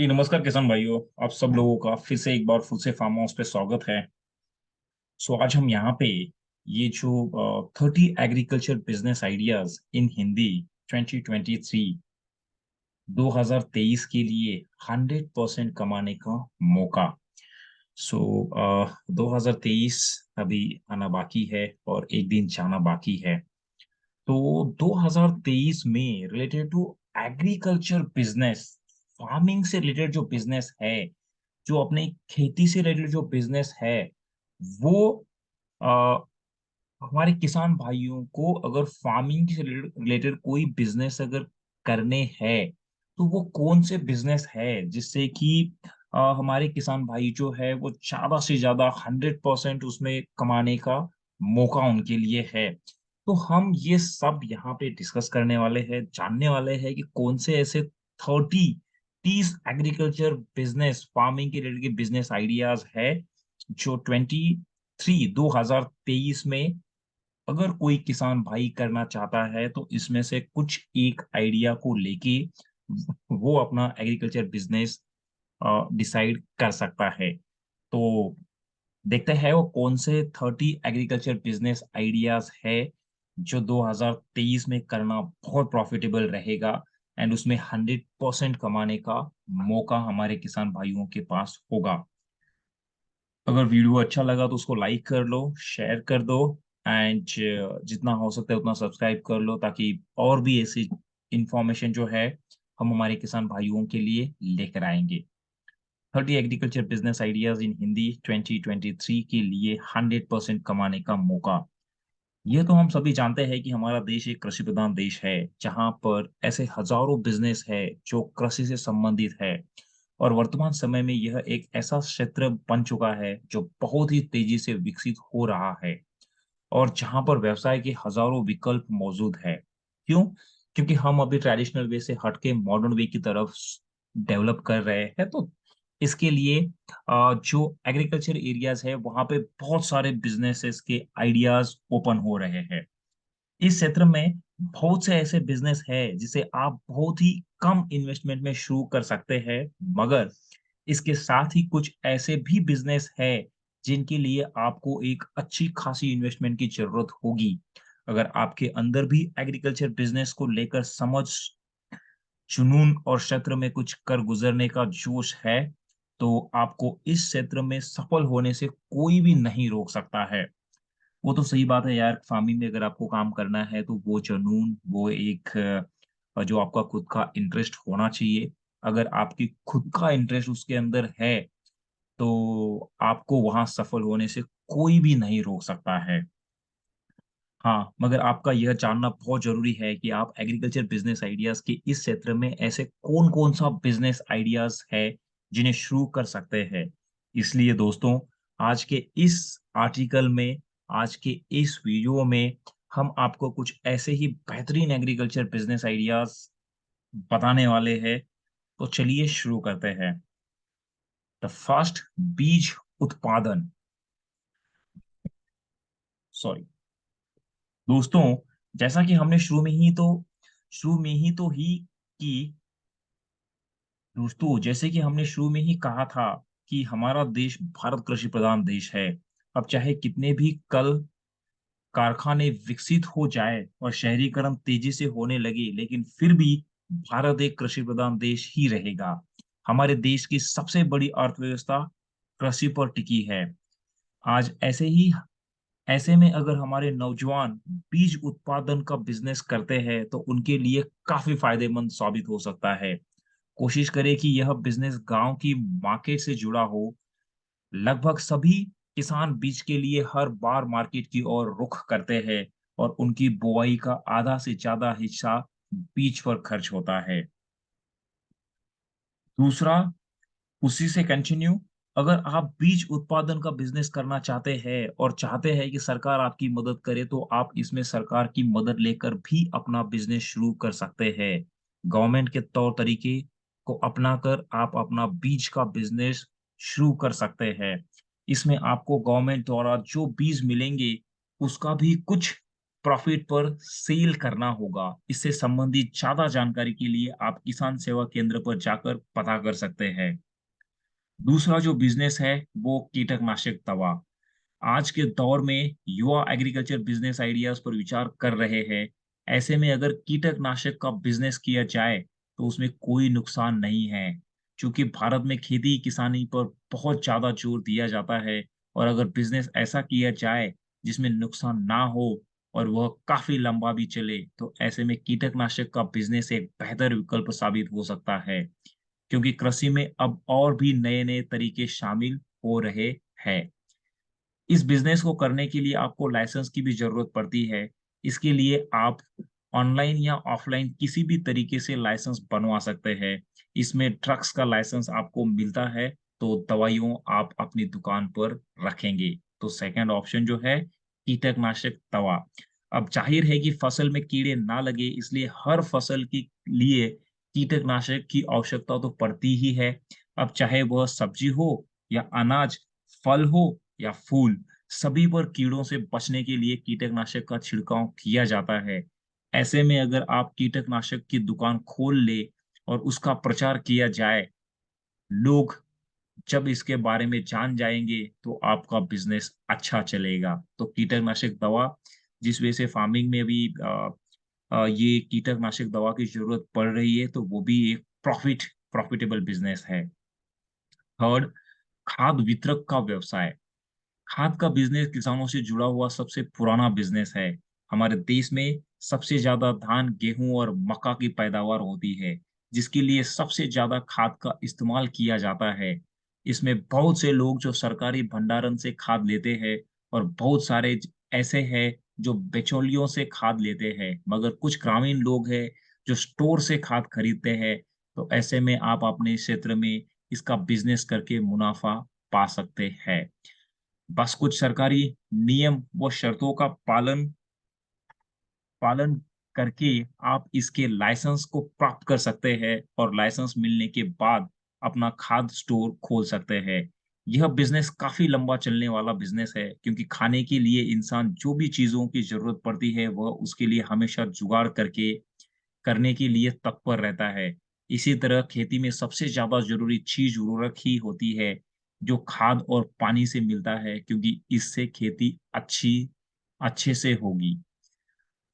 जी नमस्कार किसान भाइयों। आप सब लोगों का फिर से एक बार फिर से फार्म हाउस पे स्वागत है। आज हम यहाँ पे ये जो 30 agriculture business ideas in Hindi 2023 2023 के लिए 100% कमाने का मौका। 2023 अभी आना बाकी है और एक दिन जाना बाकी है। तो 2023 में related to agriculture business, farming से रिलेटेड जो बिजनेस है, जो अपने खेती से रिलेटेड जो बिजनेस है, वो आ, हमारे किसान भाइयों को अगर फार्मिंग से रिलेटेड कोई बिजनेस अगर करने हैं, तो वो कौन से बिजनेस है जिससे कि हमारे किसान भाई जो है वो ज्यादा से ज्यादा 100% उसमें कमाने का मौका उनके लिए है। तो हम ये सब यहाँ पे डिस्कस करने वाले हैं, जानने वाले हैं कि कौन से ऐसे 30 एग्रीकल्चर बिजनेस, फार्मिंग के रिलेटेड बिजनेस आइडियाज है जो 2023 में अगर कोई किसान भाई करना चाहता है तो इसमें से कुछ एक आइडिया को लेके वो अपना एग्रीकल्चर बिजनेस डिसाइड कर सकता है। तो देखते हैं वो कौन से 30 एग्रीकल्चर बिजनेस आइडियाज है जो 2023 में करना बहुत प्रॉफिटेबल रहेगा एंड उसमें 100% कमाने का मौका हमारे किसान भाइयों के पास होगा। अगर वीडियो अच्छा लगा तो उसको लाइक कर लो, शेयर कर दो एंड जितना हो सकता है उतना सब्सक्राइब कर लो, ताकि और भी ऐसी इंफॉर्मेशन जो है हम हमारे किसान भाइयों के लिए लेकर आएंगे। 30 agriculture business ideas in Hindi 2023 के लिए 100% कमाने का मौका। ये तो हम सभी जानते हैं कि हमारा देश एक कृषि प्रधान देश है, जहां पर ऐसे हजारों बिजनेस है जो कृषि से संबंधित है। और वर्तमान समय में यह एक ऐसा क्षेत्र बन चुका है जो बहुत ही तेजी से विकसित हो रहा है और जहां पर व्यवसाय के हजारों विकल्प मौजूद है। क्यों? क्योंकि हम अभी ट्रेडिशनल वे से हटके मॉडर्न वे की तरफ डेवलप कर रहे हैं। तो इसके लिए जो एग्रीकल्चर एरियाज है वहां पे बहुत सारे बिजनेसेस के आइडियाज ओपन हो रहे हैं। इस क्षेत्र में बहुत से ऐसे बिजनेस है जिसे आप बहुत ही कम इन्वेस्टमेंट में शुरू कर सकते हैं, मगर इसके साथ ही कुछ ऐसे भी बिजनेस है जिनके लिए आपको एक अच्छी खासी इन्वेस्टमेंट की जरूरत होगी। अगर आपके अंदर भी एग्रीकल्चर बिजनेस को लेकर समझ, जुनून और क्षेत्र में कुछ कर गुजरने का जोश है, तो आपको इस क्षेत्र में सफल होने से कोई भी नहीं रोक सकता है। वो तो सही बात है यार, फार्मिंग में अगर आपको काम करना है तो वो जुनून, वो एक जो आपका खुद का इंटरेस्ट होना चाहिए। अगर आपकी खुद का इंटरेस्ट उसके अंदर है तो आपको वहां सफल होने से कोई भी नहीं रोक सकता है। हाँ, मगर आपका यह जानना बहुत जरूरी है कि आप एग्रीकल्चर बिजनेस आइडियाज के इस क्षेत्र में ऐसे कौन कौन सा बिजनेस आइडियाज है जिन्हें शुरू कर सकते हैं। इसलिए दोस्तों, आज के इस आर्टिकल में, आज के इस वीडियो में हम आपको कुछ ऐसे ही बेहतरीन एग्रीकल्चर बिजनेस आइडियाज बताने वाले हैं। तो चलिए शुरू करते हैं। द फर्स्ट, बीज उत्पादन। सॉरी दोस्तों, जैसा कि हमने शुरू में ही की दोस्तों, जैसे कि हमने शुरू में ही कहा था कि हमारा देश भारत कृषि प्रधान देश है। अब चाहे कितने भी कल कारखाने विकसित हो जाए और शहरीकरण तेजी से होने लगे, लेकिन फिर भी भारत एक कृषि प्रधान देश ही रहेगा। हमारे देश की सबसे बड़ी अर्थव्यवस्था कृषि पर टिकी है। आज ऐसे में अगर हमारे नौजवान बीज उत्पादन का बिजनेस करते हैं तो उनके लिए काफी फायदेमंद साबित हो सकता है। कोशिश करें कि यह बिजनेस गांव की मार्केट से जुड़ा हो। लगभग सभी किसान बीज के लिए हर बार मार्केट की ओर रुख करते हैं और उनकी बुआई का आधा से ज्यादा हिस्सा बीज पर खर्च होता है। दूसरा, उसी से कंटिन्यू, अगर आप बीज उत्पादन का बिजनेस करना चाहते हैं और चाहते हैं कि सरकार आपकी मदद करे, तो आप इसमें सरकार की मदद लेकर भी अपना बिजनेस शुरू कर सकते हैं। गवर्नमेंट के तौर तरीके को अपनाकर आप अपना बीज का बिजनेस शुरू कर सकते हैं। इसमें आपको गवर्नमेंट द्वारा जो बीज मिलेंगे उसका भी कुछ प्रॉफिट पर सेल करना होगा। इससे संबंधित ज्यादा जानकारी के लिए आप किसान सेवा केंद्र पर जाकर पता कर सकते हैं। दूसरा जो बिजनेस है वो कीटनाशक दवा। आज के दौर में युवा एग्रीकल्चर बिजनेस आइडियाज पर विचार कर रहे हैं। ऐसे में अगर कीटनाशक का बिजनेस किया जाए तो उसमें कोई नुकसान नहीं है, क्योंकि भारत में खेती किसानी पर बहुत ज्यादा जोर दिया जाता है। और अगर बिजनेस ऐसा किया जाए जिसमें नुकसान ना हो और वह काफी लंबा भी चले, तो ऐसे में कीटनाशक का बिजनेस एक बेहतर विकल्प साबित हो सकता है, क्योंकि कृषि में अब और भी नए नए तरीके शामिल हो रहे हैं। इस बिजनेस को करने के लिए आपको लाइसेंस की भी जरूरत पड़ती है। इसके लिए आप ऑनलाइन या ऑफलाइन किसी भी तरीके से लाइसेंस बनवा सकते हैं। इसमें ड्रग्स का लाइसेंस आपको मिलता है, तो दवाइयों आप अपनी दुकान पर रखेंगे। तो सेकंड ऑप्शन जो है कीटनाशक दवा। अब जाहिर है कि फसल में कीड़े ना लगे, इसलिए हर फसल के लिए कीटनाशक की आवश्यकता तो पड़ती ही है। अब चाहे वह सब्जी हो या अनाज, फल हो या फूल, सभी पर कीड़ों से बचने के लिए कीटनाशक का छिड़काव किया जाता है। ऐसे में अगर आप कीटनाशक की दुकान खोल ले और उसका प्रचार किया जाए, लोग जब इसके बारे में जान जाएंगे तो आपका बिजनेस अच्छा चलेगा। तो कीटनाशक दवा, जिस वजह से फार्मिंग में भी ये कीटनाशक दवा की जरूरत पड़ रही है, तो वो भी एक प्रॉफिटेबल बिजनेस है। थर्ड, खाद वितरक का व्यवसाय। खाद का बिजनेस किसानों से जुड़ा हुआ सबसे पुराना बिजनेस है। हमारे देश में सबसे ज्यादा धान, गेहूं और मक्का की पैदावार होती है, जिसके लिए सबसे ज्यादा खाद का इस्तेमाल किया जाता है। इसमें बहुत से लोग जो सरकारी भंडारण से खाद लेते हैं, और बहुत सारे ऐसे हैं जो बिचौलियों से खाद लेते हैं, मगर कुछ ग्रामीण लोग हैं जो स्टोर से खाद खरीदते हैं। तो ऐसे में आप अपने क्षेत्र में इसका बिजनेस करके मुनाफा पा सकते हैं। बस कुछ सरकारी नियम व शर्तों का पालन पालन करके आप इसके लाइसेंस को प्राप्त कर सकते हैं, और लाइसेंस मिलने के बाद अपना खाद स्टोर खोल सकते हैं। यह बिजनेस काफी लंबा चलने वाला बिजनेस है, क्योंकि खाने के लिए इंसान जो भी चीजों की जरूरत पड़ती है वह उसके लिए हमेशा जुगाड़ करके करने के लिए तत्पर रहता है। इसी तरह खेती में सबसे ज्यादा जरूरी चीज उर्वरक ही होती है, जो खाद और पानी से मिलता है, क्योंकि इससे खेती अच्छे से होगी।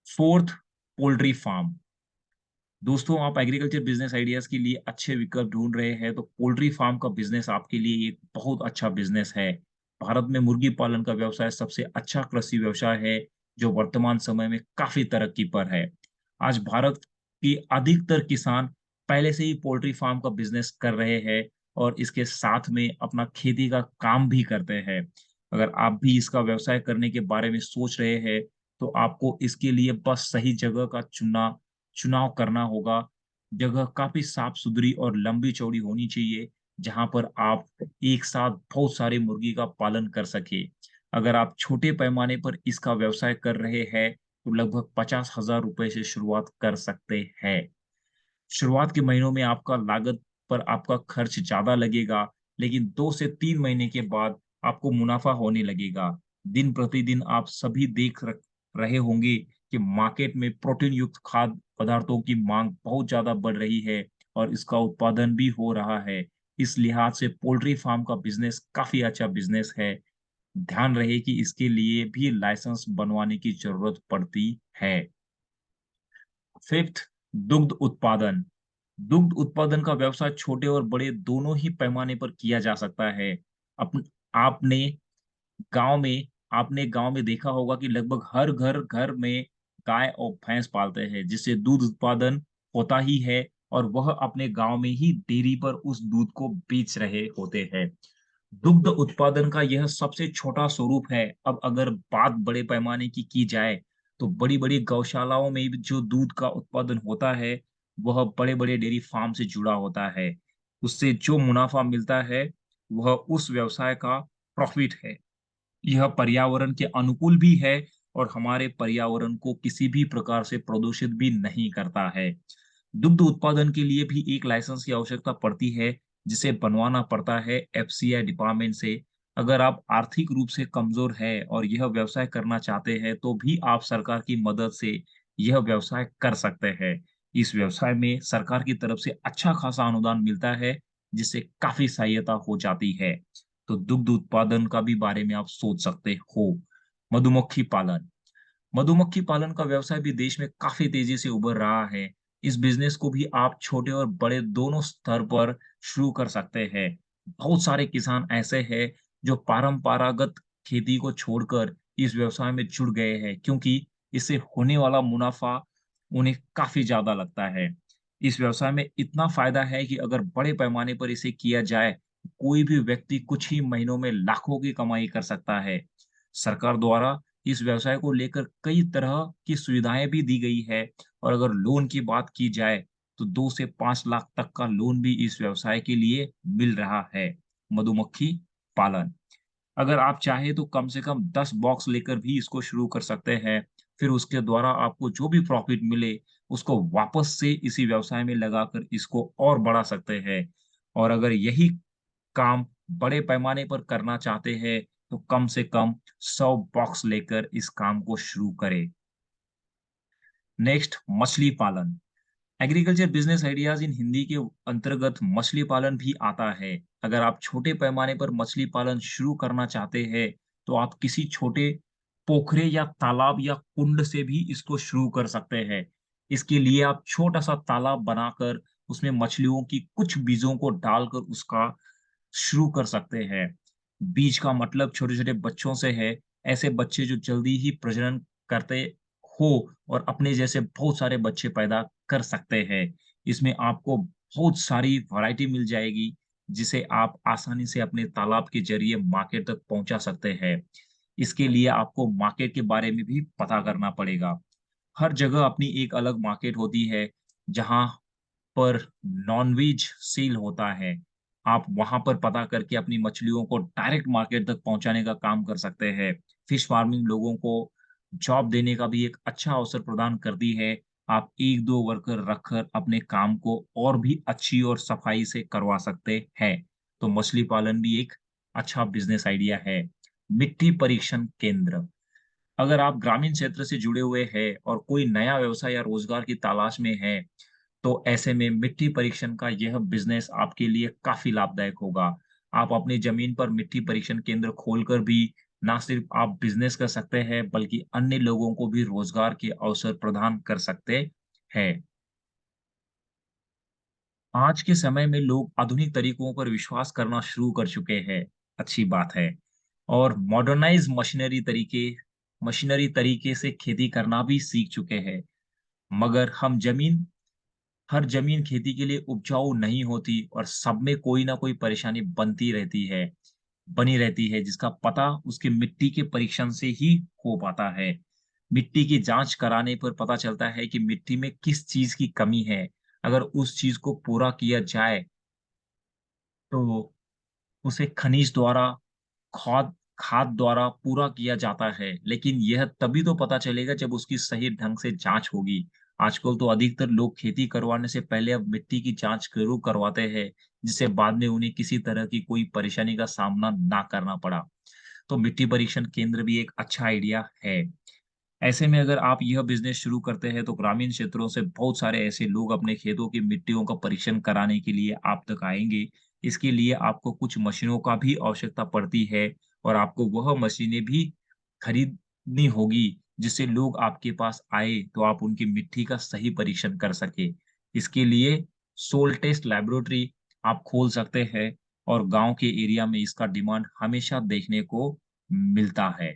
Fourth, poultry farm. दोस्तों, आप एग्रीकल्चर बिजनेस आइडियाज के लिए अच्छे विकल्प ढूंढ रहे हैं तो पोल्ट्री फार्म का बिजनेस आपके लिए एक बहुत अच्छा बिजनेस है। भारत में मुर्गी पालन का व्यवसाय सबसे अच्छा कृषि व्यवसाय है, जो वर्तमान समय में काफी तरक्की पर है। आज भारत की अधिकतर किसान पहले से ही पोल्ट्री फार्म का बिजनेस कर रहे हैं, और इसके साथ में अपना खेती का काम भी करते हैं। अगर आप भी इसका व्यवसाय करने के बारे में सोच रहे हैं, तो आपको इसके लिए बस सही जगह का चुनाव करना होगा। जगह काफी साफ-सुथरी और लंबी-चौड़ी होनी चाहिए, जहाँ पर आप एक साथ बहुत सारे मुर्गी का पालन कर सकें। अगर आप छोटे पैमाने पर इसका व्यवसाय कर रहे हैं, तो लगभग 50,000 रुपए से शुरुआत कर सकते हैं। शुरुआत के महीनों में आपका लागत पर आपका खर्च ज़्यादा लगेगा, लेकिन 2 से 3 महीने के बाद आपको मुनाफ़ा होने लगेगा। दिन-प्रतिदिन आप सभी देख रहे होंगे कि मार्केट में प्रोटीन युक्त खाद्य पदार्थों की माँग बहुत ज़्यादा बढ़ रही है, और इसका उत्पादन भी हो रहा है। इस लिहाज से पोल्ट्री फार्म का बिज़नेस काफ़ी अच्छा बिज़नेस है। ध्यान रहे कि इसके लिए भी लाइसेंस बनवाने की ज़रूरत पड़ती है। फिफ्थ, दुग्ध उत्पादन। दुग्ध उत्पादन का व्यवसाय छोटे और बड़े दोनों ही पैमाने पर किया जा सकता है। अप आपने गाँव में आपने गाँव में देखा होगा कि लगभग हर घर में गाय और भैंस पालते हैं, जिससे दूध उत्पादन होता ही है, और वह अपने गाँव में ही डेयरी पर उस दूध को बेच रहे होते हैं। दुग्ध उत्पादन का यह सबसे छोटा स्वरूप है। अब अगर बात बड़े पैमाने की जाए, तो बड़ी-बड़ी गौशालाओं में भी जो दूध का उत्पादन होता है, वह बड़े-बड़े डेयरी फार्म से जुड़ा होता है। उससे जो मुनाफ़ा मिलता है, वह उस व्यवसाय का प्रॉफ़िट है। यह पर्यावरण के अनुकूल भी है, और हमारे पर्यावरण को किसी भी प्रकार से प्रदूषित भी नहीं करता है। दुग्ध उत्पादन के लिए भी एक लाइसेंस की आवश्यकता पड़ती है, जिसे बनवाना पड़ता है एफसीआई डिपार्टमेंट से। अगर आप आर्थिक रूप से कमज़ोर हैं और यह व्यवसाय करना चाहते हैं, तो भी आप सरकार की मदद से यह व्यवसाय कर सकते हैं। इस व्यवसाय में सरकार की तरफ से अच्छा खासा अनुदान मिलता है, जिससे काफ़ी सहायता हो जाती है। तो दुग्ध उत्पादन का भी बारे में आप सोच सकते हो। मधुमक्खी पालन। मधुमक्खी पालन का व्यवसाय भी देश में काफ़ी तेज़ी से उभर रहा है। इस बिज़नेस को भी आप छोटे और बड़े दोनों स्तर पर शुरू कर सकते हैं। बहुत सारे किसान ऐसे हैं जो परंपरागत खेती को छोड़कर इस व्यवसाय में जुड़ गए हैं, क्योंकि इससे होने वाला मुनाफ़ा उन्हें काफ़ी ज़्यादा लगता है। इस व्यवसाय में इतना फ़ायदा है कि अगर बड़े पैमाने पर इसे किया जाए, कोई भी व्यक्ति कुछ ही महीनों में लाखों की कमाई कर सकता है। सरकार द्वारा इस व्यवसाय को लेकर कई तरह की सुविधाएँ भी दी गई है, और अगर लोन की बात की जाए, तो 2 से 5 लाख तक का लोन भी इस व्यवसाय के लिए मिल रहा है। मधुमक्खी पालन। अगर आप चाहें तो कम से कम 10 बॉक्स लेकर भी इसको शुरू कर सकते हैं। फिर उसके द्वारा आपको जो भी प्रॉफ़िट मिले, उसको वापस से इसी व्यवसाय में लगाकर इसको और बढ़ा सकते हैं। और अगर यही काम बड़े पैमाने पर करना चाहते हैं, तो कम से कम 100 बॉक्स लेकर इस काम को शुरू करें। नेक्स्ट, मछली पालन। Agriculture business ideas in Hindi के अंतर्गत मछली पालन भी आता है। अगर आप छोटे पैमाने पर मछली पालन शुरू करना चाहते हैं, तो आप किसी छोटे पोखरे या तालाब या कुंड से भी इसको शुरू कर सकते हैं। इसके लिए आप छोटा सा तालाब बनाकर उसमें मछलियों की कुछ बीजों को डालकर उसका शुरू कर सकते हैं। बीज का मतलब छोटे-छोटे बच्चों से है, ऐसे बच्चे जो जल्दी ही प्रजनन करते हो और अपने जैसे बहुत सारे बच्चे पैदा कर सकते हैं। इसमें आपको बहुत सारी वैरायटी मिल जाएगी, जिसे आप आसानी से अपने तालाब के ज़रिए मार्केट तक पहुँचा सकते हैं। इसके लिए आपको मार्केट के बारे में भी पता करना पड़ेगा। हर जगह अपनी एक अलग मार्केट होती है, जहाँ पर नॉन-वेज सेल होता है। आप वहाँ पर पता करके अपनी मछलियों को डायरेक्ट मार्केट तक पहुँचाने का काम कर सकते हैं। फिश फार्मिंग लोगों को जॉब देने का भी एक अच्छा अवसर प्रदान करती है। आप 1-2 वर्कर रखकर अपने काम को और भी अच्छी और सफाई से करवा सकते हैं। तो मछली पालन भी एक अच्छा बिज़नेस आइडिया है। मिट्टी परीक्षण केंद्र। अगर आप ग्रामीण क्षेत्र से जुड़े हुए हैं और कोई नया व्यवसाय या रोजगार की तलाश में हैं, तो ऐसे में मिट्टी परीक्षण का यह बिज़नेस आपके लिए काफ़ी लाभदायक होगा। आप अपनी ज़मीन पर मिट्टी परीक्षण केंद्र खोलकर भी ना सिर्फ आप बिज़नेस कर सकते हैं, बल्कि अन्य लोगों को भी रोज़गार के अवसर प्रदान कर सकते हैं। आज के समय में लोग आधुनिक तरीकों पर विश्वास करना शुरू कर चुके हैं, अच्छी बात है। और मशीनरी तरीके से खेती करना भी सीख चुके हैं। मगर हर ज़मीन खेती के लिए उपजाऊ नहीं होती और सब में कोई ना कोई परेशानी बनी रहती है, जिसका पता उसकी मिट्टी के परीक्षण से ही हो पाता है। मिट्टी की जाँच कराने पर पता चलता है कि मिट्टी में किस चीज़ की कमी है। अगर उस चीज़ को पूरा किया जाए, तो उसे खनिज द्वारा, खाद खाद द्वारा पूरा किया जाता है, लेकिन यह तभी तो पता चलेगा जब उसकी सही ढंग से जाँच होगी। आजकल तो अधिकतर लोग खेती करवाने से पहले अब मिट्टी की जाँच ज़रूर करवाते हैं, जिससे बाद में उन्हें किसी तरह की कोई परेशानी का सामना ना करना पड़ा। तो मिट्टी परीक्षण केंद्र भी एक अच्छा आइडिया है। ऐसे में अगर आप यह बिज़नेस शुरू करते हैं, तो ग्रामीण क्षेत्रों से बहुत सारे ऐसे लोग अपने खेतों की मिट्टियों का परीक्षण कराने के लिए आप तक आएँगे। इसके लिए आपको कुछ मशीनों का भी आवश्यकता पड़ती है, और आपको वह मशीनें भी खरीदनी होगी, जिससे लोग आपके पास आए, तो आप उनकी मिट्टी का सही परीक्षण कर सकें। इसके लिए सोइल टेस्ट लैबोरेटरी आप खोल सकते हैं, और गाँव के एरिया में इसका डिमांड हमेशा देखने को मिलता है।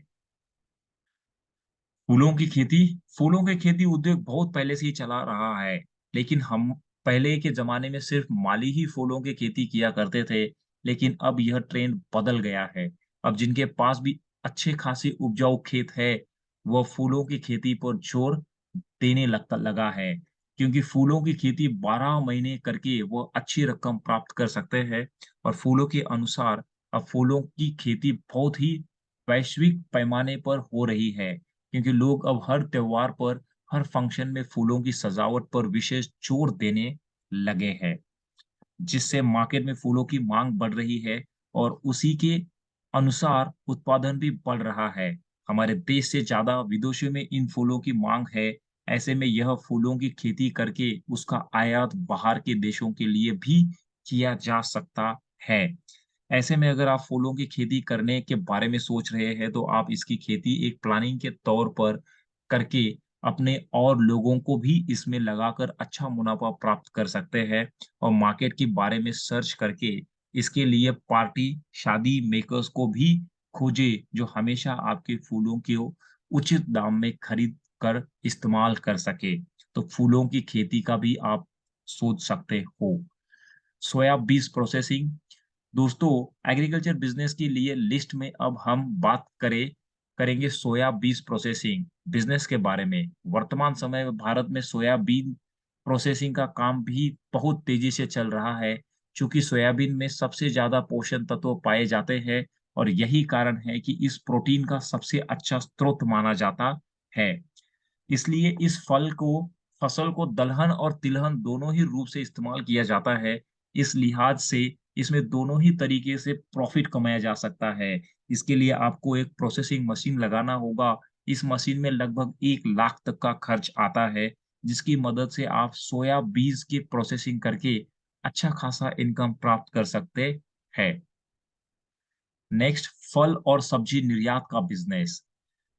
फूलों की खेती फूलों की खेती उद्योग बहुत पहले से ही चला रहा है, लेकिन हम पहले के ज़माने में सिर्फ माली ही फूलों की खेती किया करते थे, लेकिन अब यह ट्रेंड बदल गया है। अब जिनके पास भी अच्छे खासे उपजाऊ खेत है, वह फूलों की खेती पर जोर देने लगा है, क्योंकि फूलों की खेती 12 महीने करके वो अच्छी रकम प्राप्त कर सकते हैं। और फूलों के अनुसार अब फूलों की खेती बहुत ही वैश्विक पैमाने पर हो रही है, क्योंकि लोग अब हर त्योहार पर, हर फंक्शन में फूलों की सजावट पर विशेष जोर देने लगे हैं, जिससे मार्केट में फूलों की माँग बढ़ रही है, और उसी के अनुसार उत्पादन भी बढ़ रहा है। हमारे देश से ज़्यादा विदेशों में इन फूलों की माँग है। ऐसे में यह फूलों की खेती करके उसका आयात बाहर के देशों के लिए भी किया जा सकता है। ऐसे में अगर आप फूलों की खेती करने के बारे में सोच रहे हैं, तो आप इसकी खेती एक प्लानिंग के तौर पर करके अपने और लोगों को भी इसमें लगाकर अच्छा मुनाफ़ा प्राप्त कर सकते हैं और मार्केट के बारे में सर्च करके इसके लिए पार्टी, शादी मेकर्स को भी खोजें, जो हमेशा आपके फूलों को उचित दाम में खरीद कर इस्तेमाल कर सके। तो फूलों की खेती का भी आप सोच सकते हो। सोया बीज प्रोसेसिंग दोस्तों, एग्रीकल्चर बिज़नेस के लिए लिस्ट में अब हम बात करेंगे सोया बीज प्रोसेसिंग बिज़नेस के बारे में। वर्तमान समय में भारत में सोयाबीन प्रोसेसिंग का काम भी बहुत तेज़ी से चल रहा है, चूँकि सोयाबीन में सबसे ज़्यादा पोषण तत्व पाए जाते हैं और यही कारण है कि इस प्रोटीन का सबसे अच्छा स्रोत माना जाता है। इसलिए इस फसल को दलहन और तिलहन दोनों ही रूप से इस्तेमाल किया जाता है। इस लिहाज से इसमें दोनों ही तरीके से प्रॉफ़िट कमाया जा सकता है। इसके लिए आपको एक प्रोसेसिंग मशीन लगाना होगा। इस मशीन में लगभग 1 लाख तक का खर्च आता है, जिसकी मदद से आप सोया बीज की प्रोसेसिंग करके अच्छा खासा इनकम प्राप्त कर सकते हैं। नेक्स्ट, फल और सब्ज़ी निर्यात का बिज़नेस।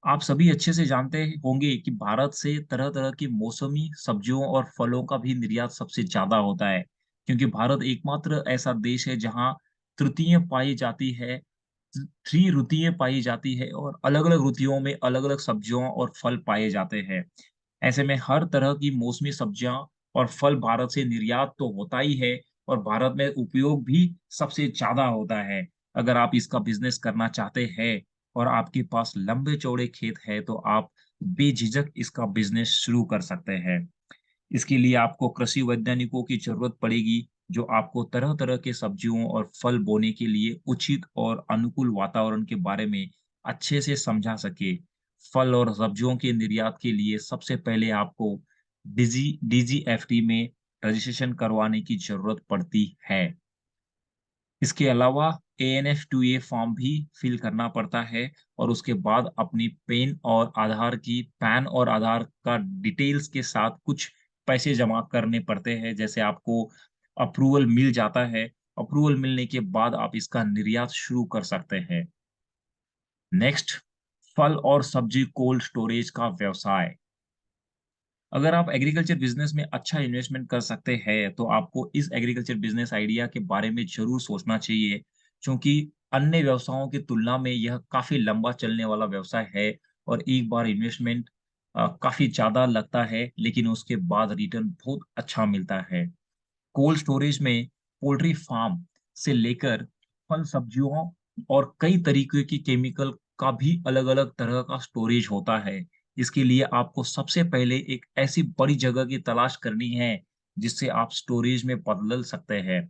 आप सभी अच्छे से जानते होंगे कि भारत से तरह-तरह की मौसमी सब्जियों और फलों का भी निर्यात सबसे ज़्यादा होता है, क्योंकि भारत एकमात्र ऐसा देश है जहाँ तृतीय पाई जाती है, 3 ऋतुएँ पाई जाती है और अलग-अलग ऋतुओं में अलग-अलग सब्जियों और फल पाए जाते हैं। ऐसे में हर तरह की मौसमी सब्जियाँ और फल भारत से निर्यात तो होता ही है और भारत में उपयोग भी सबसे ज़्यादा होता है। अगर आप इसका बिज़नेस करना चाहते हैं और आपके पास लंबे-चौड़े खेत हैं, तो आप बेझिझक इसका बिज़नेस शुरू कर सकते हैं। इसके लिए आपको कृषि वैज्ञानिकों की ज़रूरत पड़ेगी, जो आपको तरह-तरह के सब्जियों और फल बोने के लिए उचित और अनुकूल वातावरण के बारे में अच्छे से समझा सके। फल और सब्जियों के निर्यात के लिए सबसे पहले आपको डीजीएफटी में रजिस्ट्रेशन करवाने की ज़रूरत पड़ती है। इसके अलावा एएनएफ-2ए फॉर्म भी फिल करना पड़ता है और उसके बाद अपनी पैन और आधार का डिटेल्स के साथ कुछ पैसे जमा करने पड़ते हैं। जैसे आपको अप्रूवल मिल जाता है, अप्रूवल मिलने के बाद आप इसका निर्यात शुरू कर सकते हैं। नेक्स्ट, फल और सब्जी कोल्ड स्टोरेज का व्यवसाय। अगर आप एग्रीकल्चर बिज़नेस में अच्छा इन्वेस्टमेंट कर सकते हैं, तो आपको इस एग्रीकल्चर बिज़नेस आइडिया के बारे में ज़रूर सोचना चाहिए, क्योंकि अन्य व्यवसायों की तुलना में यह काफ़ी लंबा चलने वाला व्यवसाय है और एक बार इन्वेस्टमेंट काफ़ी ज़्यादा लगता है, लेकिन उसके बाद रिटर्न बहुत अच्छा मिलता है। कोल्ड स्टोरेज में पोल्ट्री फार्म से लेकर फल सब्जियों और कई तरीके की केमिकल का भी अलग-अलग तरह का स्टोरेज होता है। इसके लिए आपको सबसे पहले एक ऐसी बड़ी जगह की तलाश करनी है, जिससे आप स्टोरेज में बदल सकते हैं।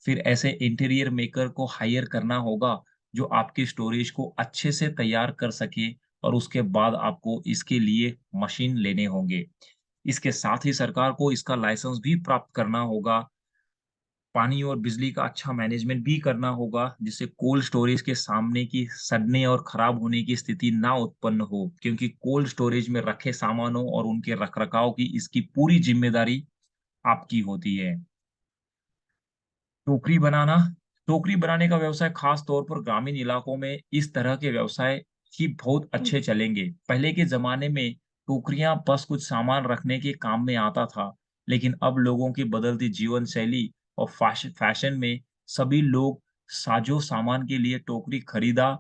फिर ऐसे इंटीरियर मेकर को हायर करना होगा, जो आपके स्टोरेज को अच्छे से तैयार कर सके और उसके बाद आपको इसके लिए मशीन लेने होंगे। इसके साथ ही सरकार को इसका लाइसेंस भी प्राप्त करना होगा। पानी और बिजली का अच्छा मैनेजमेंट भी करना होगा, जिससे कोल्ड स्टोरेज के सामने की सड़ने और खराब होने की स्थिति ना उत्पन्न हो, क्योंकि कोल्ड स्टोरेज में रखे सामानों और उनके रखरखाव की इसकी पूरी ज़िम्मेदारी आपकी होती है। टोकरी बनाना टोकरी बनाने का व्यवसाय खास तौर पर ग्रामीण इलाकों में इस तरह के व्यवसाय ही बहुत अच्छे चलेंगे। पहले के ज़माने में टोकरियाँ बस कुछ सामान रखने के काम में आता था, लेकिन अब लोगों की बदलती जीवन शैली और फैशन में सभी लोग साज़ो-सामान के लिए टोकरी खरीदा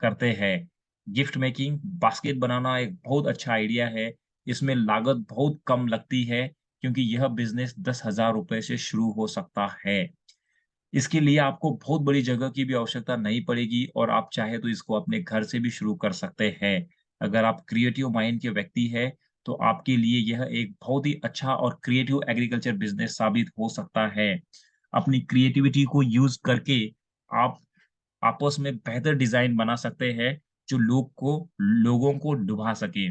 करते हैं। गिफ्ट मेकिंग बास्केट बनाना एक बहुत अच्छा आइडिया है। इसमें लागत बहुत कम लगती है, क्योंकि यह बिज़नेस ₹10,000 से शुरू हो सकता है। इसके लिए आपको बहुत बड़ी जगह की भी आवश्यकता नहीं पड़ेगी और आप चाहे तो इसको अपने घर से भी शुरू कर सकते हैं। अगर आप क्रिएटिव माइंड के व्यक्ति हैं, तो आपके लिए यह एक बहुत ही अच्छा और क्रिएटिव एग्रीकल्चर बिज़नेस साबित हो सकता है। अपनी क्रिएटिविटी को यूज़ करके आप आपस में बेहतर डिज़ाइन बना सकते हैं, जो लोगों को लुभा सके।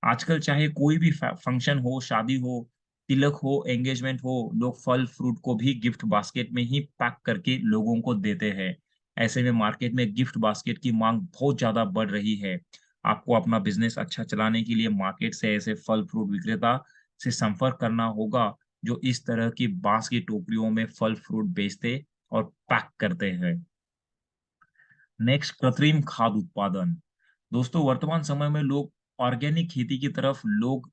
आजकल चाहे कोई भी फंक्शन हो, शादी हो, तिलक हो, एंगेजमेंट हो, लोग फल-फ्रूट को भी गिफ्ट बास्केट में ही पैक करके लोगों को देते हैं। ऐसे में मार्केट में गिफ्ट बास्केट की मांग बहुत ज़्यादा बढ़ रही है। आपको अपना बिज़नेस अच्छा चलाने के लिए मार्केट से ऐसे फल-फ्रूट विक्रेता से संपर्क करना होगा, जो इस तरह की बाँस की टोकरियों में फल-फ्रूट बेचते और पैक करते हैं। नेक्स्ट, कृत्रिम खाद उत्पादन। दोस्तों, वर्तमान समय में लोग ऑर्गेनिक खेती की तरफ लोग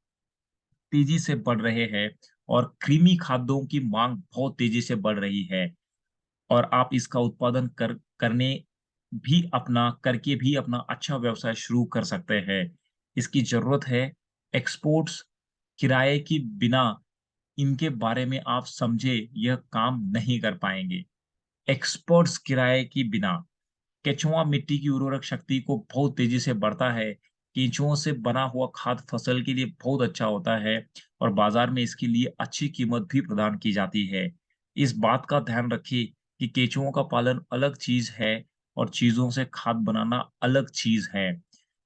तेजी से बढ़ रहे हैं और कृमि खाद्यों की मांग बहुत तेजी से बढ़ रही है और आप इसका उत्पादन करने भी अपना करके भी अपना अच्छा व्यवसाय शुरू कर सकते हैं। इसकी ज़रूरत है एक्सपोर्ट्स, किराए की बिना इनके बारे में आप समझे यह काम नहीं कर पाएँगे। एक्सपर्ट्स किराए की बिना केंचुआ मिट्टी की उर्वरक शक्ति को बहुत तेजी से बढ़ता है। केंचुओं से बना हुआ खाद फसल के लिए बहुत अच्छा होता है और बाजार में इसके लिए अच्छी कीमत भी प्रदान की जाती है। इस बात का ध्यान रखिए कि केंचुओं का पालन अलग चीज है और चीजों से खाद बनाना अलग चीज है।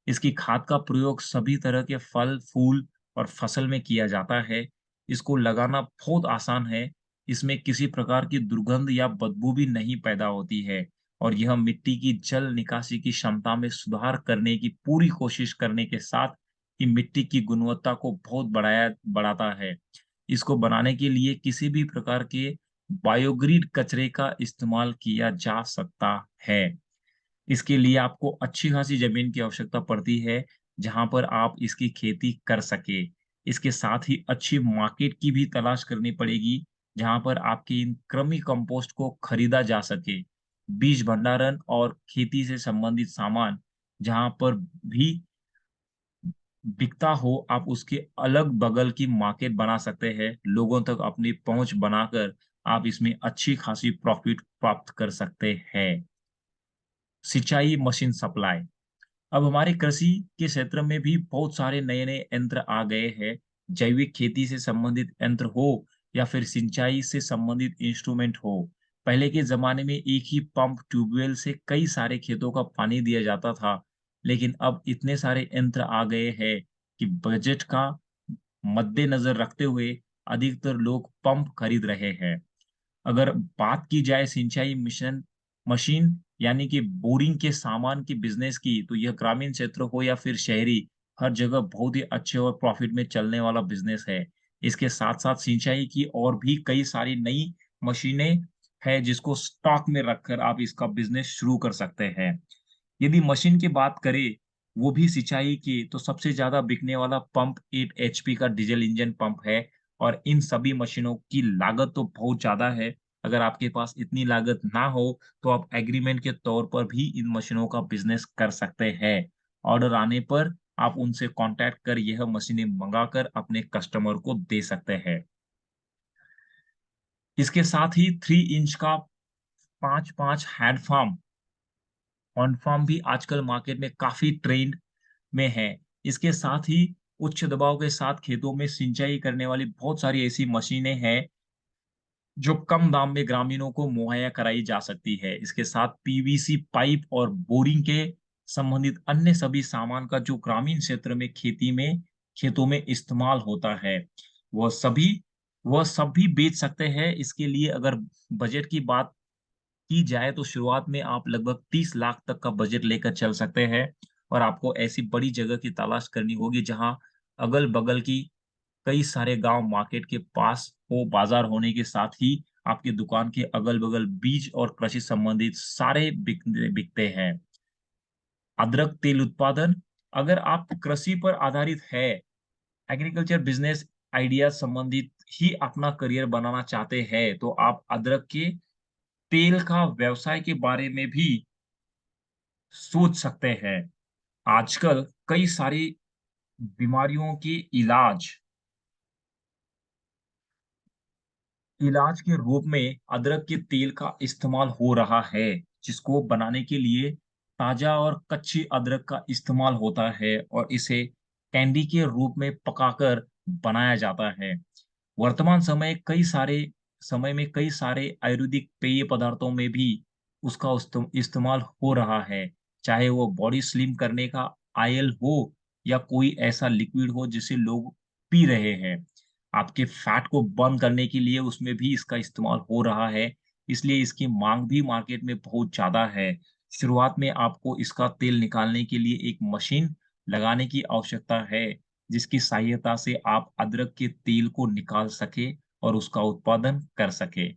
इसकी खाद का प्रयोग सभी तरह के फल, फूल और फसल में किया जाता है। इसको लगाना बहुत आसान है। इसमें किसी प्रकार की दुर्गंध या बदबू भी नहीं पैदा होती है। और यह मिट्टी की जल निकासी की क्षमता में सुधार करने की पूरी कोशिश करने के साथ ही मिट्टी की गुणवत्ता को बहुत बढ़ाता है। इसको बनाने के लिए किसी भी प्रकार के बायोग्रिड कचरे का इस्तेमाल किया जा सकता है। इसके लिए आपको अच्छी खासी जमीन की आवश्यकता पड़ती है, जहाँ पर आप इसकी खेती कर सके। इसके साथ ही अच्छी मार्केट की भी तलाश करनी पड़ेगी, जहाँ पर आपके इन कृमि कंपोस्ट को खरीदा जा सके। बीज भंडारण और खेती से संबंधित सामान जहाँ पर भी बिकता हो, आप उसके अलग-बगल की मार्केट बना सकते हैं। लोगों तक अपनी पहुँच बनाकर आप इसमें अच्छी खासी प्रॉफ़िट प्राप्त कर सकते हैं। सिंचाई मशीन सप्लाई। अब हमारे कृषि के क्षेत्र में भी बहुत सारे नए-नए यंत्र आ गए हैं। जैविक खेती से संबंधित यंत्र हो या फिर सिंचाई से संबंधित इंस्ट्रूमेंट हो। पहले के ज़माने में एक ही पंप, ट्यूबवेल से कई सारे खेतों का पानी दिया जाता था। लेकिन अब इतने सारे यंत्र आ गए हैं कि बजट का मद्देनज़र रखते हुए अधिकतर लोग पंप खरीद रहे हैं। अगर बात की जाए सिंचाई मिशन मशीन यानी कि बोरिंग के सामान की बिज़नेस की, तो यह ग्रामीण क्षेत्र हो या फिर शहरी, हर जगह बहुत ही अच्छे और प्रॉफ़िट में चलने वाला बिज़नेस है। इसके साथ-साथ सिंचाई की और भी कई सारी नई मशीनें हैं, जिसको स्टॉक में रखकर आप इसका बिज़नेस शुरू कर सकते हैं। यदि मशीन की बात करें, वो भी सिंचाई की, तो सबसे ज़्यादा बिकने वाला पंप 8 एचपी का डीज़ल इंजन पंप है और इन सभी मशीनों की लागत तो बहुत ज़्यादा है। अगर आपके पास इतनी लागत ना हो, तो आप एग्रीमेंट के तौर पर भी इन मशीनों का बिज़नेस कर सकते हैं। ऑर्डर आने पर आप उनसे कॉन्टैक्ट कर यह मशीनें मँगाकर अपने कस्टमर को दे सकते हैं। इसके साथ ही 3 इंच का 5-5 हैंड फार्म, ऑन फार्म भी आजकल मार्केट में काफ़ी ट्रेंड में है। इसके साथ ही उच्च दबाव के साथ खेतों में सिंचाई करने वाली बहुत सारी ऐसी मशीनें हैं, जो कम दाम में ग्रामीणों को मुहैया कराई जा सकती है। इसके साथ पीवीसी पाइप और बोरिंग के संबंधित अन्य सभी सामान का जो ग्रामीण क्षेत्र में खेती में खेतों में इस्तेमाल होता है, वह सभी वह सब भी बेच सकते हैं। इसके लिए अगर बजट की बात की जाए तो शुरुआत में आप लगभग 30 लाख तक का बजट लेकर चल सकते हैं और आपको ऐसी बड़ी जगह की तलाश करनी होगी जहां अगल-बगल की कई सारे गांव मार्केट के पास हो, बाजार होने के साथ ही आपकी दुकान के अगल-बगल बीज और कृषि संबंधित सारे बिकते हैं। अदरक तेल उत्पादन, अगर आप कृषि पर आधारित है, एग्रीकल्चर बिजनेस आइडिया संबंधित ही अपना करियर बनाना चाहते हैं, तो आप अदरक के तेल का व्यवसाय के बारे में भी सोच सकते हैं। आजकल कई सारी बीमारियों के इलाज के रूप में अदरक के तेल का इस्तेमाल हो रहा है, जिसको बनाने के लिए ताज़ा और कच्ची अदरक का इस्तेमाल होता है और इसे कैंडी के रूप में पकाकर बनाया जाता है। वर्तमान समय में कई सारे आयुर्वेदिक पेय पदार्थों में भी उसका इस्तेमाल हो रहा है, चाहे वो बॉडी स्लिम करने का ऑयल हो या कोई ऐसा लिक्विड हो जिसे लोग पी रहे हैं। आपके फैट को बर्न करने के लिए उसमें भी इसका इस्तेमाल हो रहा है। इसलिए इसकी माँग भी मार्केट में बहुत ज़्यादा है। शुरुआत में आपको इसका तेल निकालने के लिए एक मशीन लगाने की आवश्यकता है, जिसकी सहायता से आप अदरक के तेल को निकाल सकें और उसका उत्पादन कर सकें।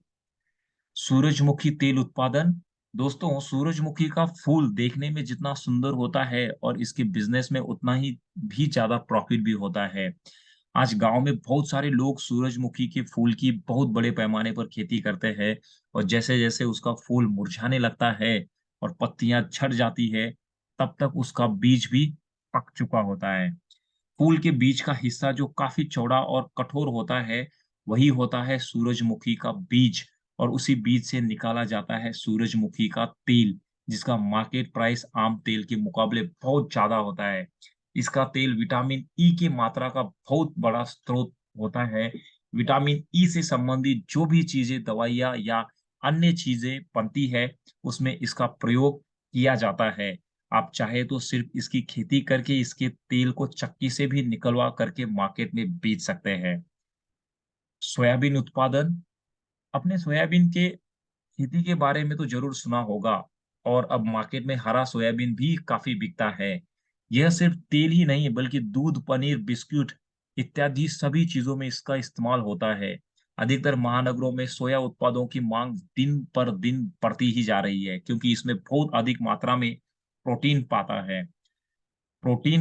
सूरजमुखी तेल उत्पादन। दोस्तों, सूरजमुखी का फूल देखने में जितना सुंदर होता है और इसके बिज़नेस में उतना ही भी ज़्यादा प्रॉफ़िट भी होता है। आज गाँव में बहुत सारे लोग सूरजमुखी के फूल की बहुत बड़े पैमाने पर खेती करते हैं और जैसे-जैसे उसका फूल मुरझाने लगता है और पत्तियाँ झड़ जाती है, तब तक उसका बीज भी पक चुका होता है। फूल के बीच का हिस्सा जो काफ़ी चौड़ा और कठोर होता है, वही होता है सूरजमुखी का बीज और उसी बीज से निकाला जाता है सूरजमुखी का तेल, जिसका मार्केट प्राइस आम तेल के मुकाबले बहुत ज़्यादा होता है। इसका तेल विटामिन ई की मात्रा का बहुत बड़ा स्रोत होता है। विटामिन ई से संबंधित जो भी चीज़ें, दवाइयाँ या अन्य चीज़ें बनती है, उसमें इसका प्रयोग किया जाता है। आप चाहे तो सिर्फ़ इसकी खेती करके इसके तेल को चक्की से भी निकलवा करके मार्केट में बेच सकते हैं। सोयाबीन उत्पादन। आपने सोयाबीन के खेती के बारे में तो ज़रूर सुना होगा और अब मार्केट में हरा सोयाबीन भी काफ़ी बिकता है। यह सिर्फ़ तेल ही नहीं बल्कि दूध, पनीर, बिस्कुट इत्यादि सभी चीज़ों में इसका इस्तेमाल होता है। अधिकतर महानगरों में सोया उत्पादों की माँग दिन पर दिन बढ़ती ही जा रही है क्योंकि इसमें बहुत अधिक मात्रा में प्रोटीन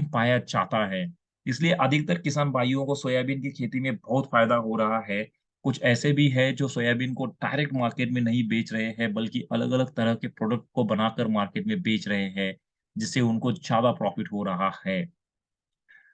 पाया जाता है। इसलिए अधिकतर किसान भाइयों को सोयाबीन की खेती में बहुत फ़ायदा हो रहा है। कुछ ऐसे भी हैं जो सोयाबीन को डायरेक्ट मार्केट में नहीं बेच रहे हैं, बल्कि अलग-अलग तरह के प्रोडक्ट को बनाकर मार्केट में बेच रहे हैं, जिससे उनको ज़्यादा प्रॉफ़िट हो रहा है।